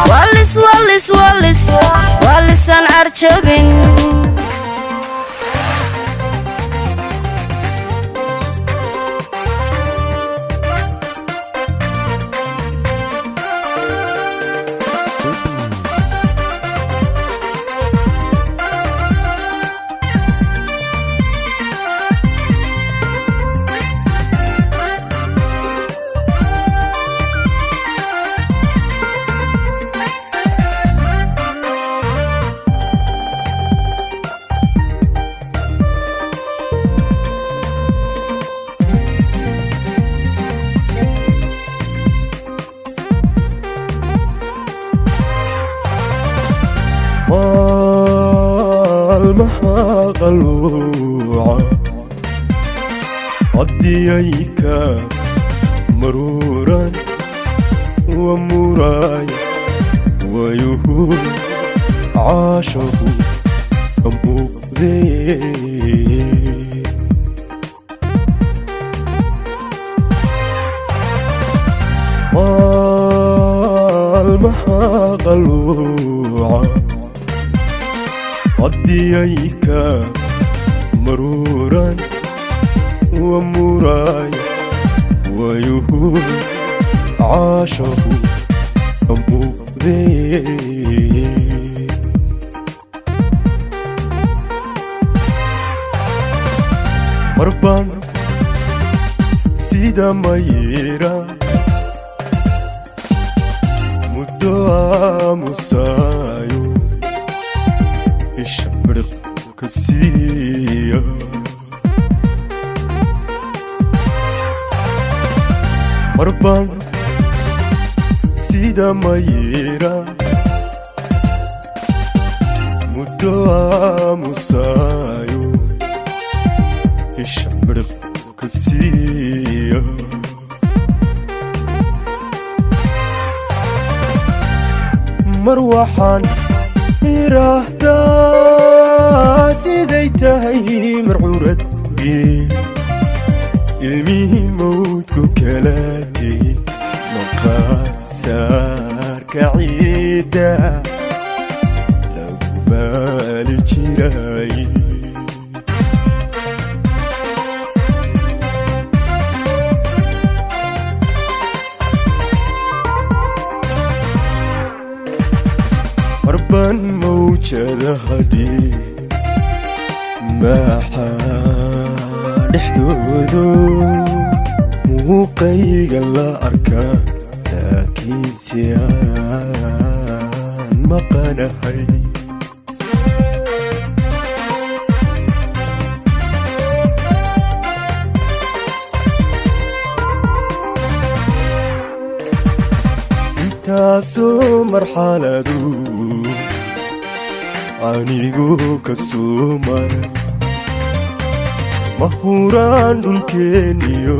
والس والس والس والس عن عرشبين والمها قلوعة عديك مرورا ومراي ويهود عاشق مؤذي والمها قلوعة عديك مرورا ومراي ويهود عاشق مؤذي مربان سيدا ميرا مدعى مسايو الشبرق كسية مربان سيدا ميرا مدعى مسايو الشبرق كسية مروحان إرهدا سيديتهي مرعورتي ilmihii mawdku kalaatay maqasaarka ciidda lagu baali jiray marban mawjadaha maxaa dhexdoodu muuqayga la arkaa laakiinse aan maqanahay intaasoo marxaladu anigu ka soo maray mahuraan dhulkeeniyo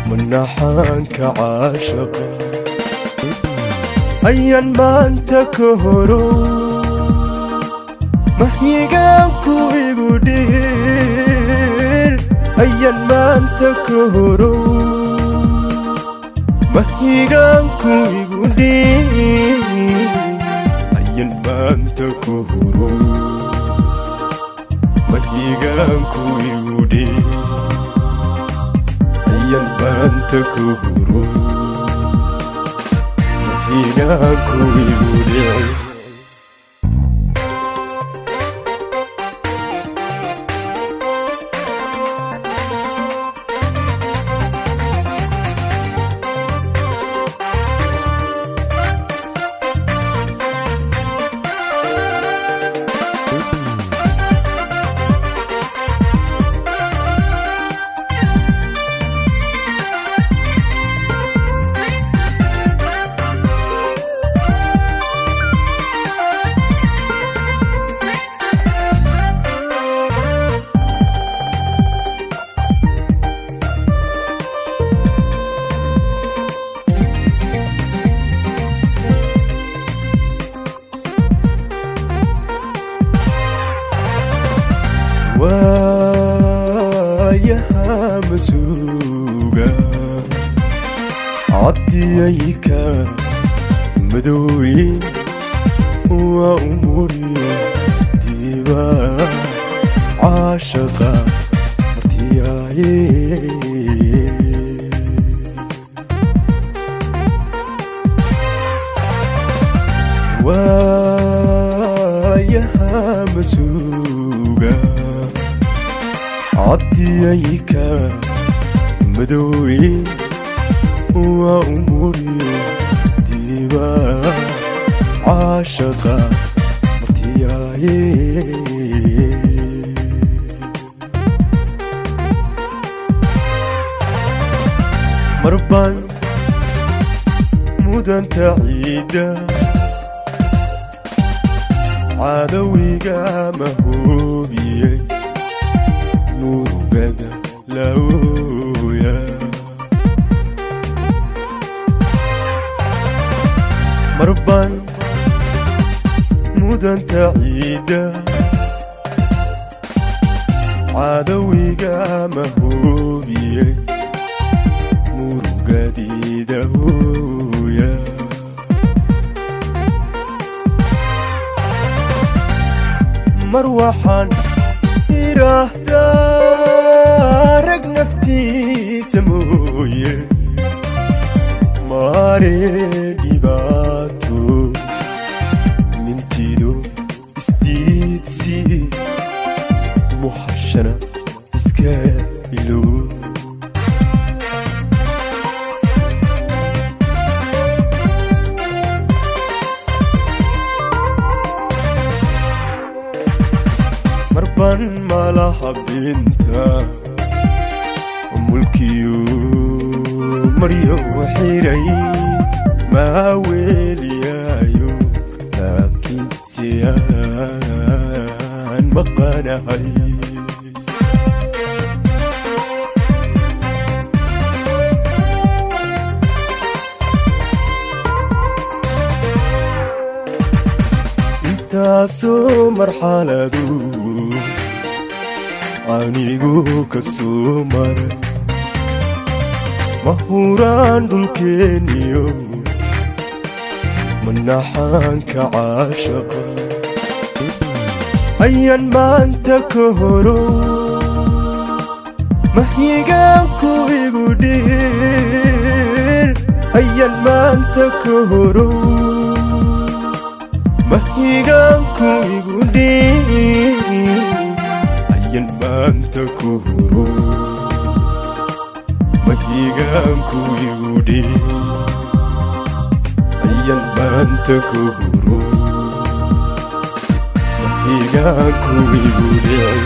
manaxaanka caashaqa ayaan maanta ka horo mahigaanku igu dhir ayaan maanta ka horo mahigaanku igu dhir ayaan maanta ka horo mahigaanku igu dhir ayaan maanta ka horo mahigaanku igu dhir مدوي وأموري ديبا عاشقة مرتياي وياها مسوقة عديايكا مدوي وأموري ديبا عاشقة مرتياي مربان مدن تعيدة عدويقا مهوبيي نور بدا لويا مربان مدن تعيدة عدويقا مهوبيي نور جديدة هويا مروحان إراه دارك نفتي سموية ماري بيباتو من تيدو استيدسي محشنة اسكايلو مربان مالها بنتا ملكيو مريو وحيري ما ويليايو لكن سيان مقانهاي انتاسو مرحلة دو anigu kasoo maray mahuraan dhulkeeniyo manaxaanka caashaqa ayaan maanta ka horo mahyigaanku igu dheer ayaan maanta ka horo mahyigaanku igu dheer ayaan maanta ku horo mahyigaanku igu dheer ayaan maanta ku horo mahyigaanku igu dheer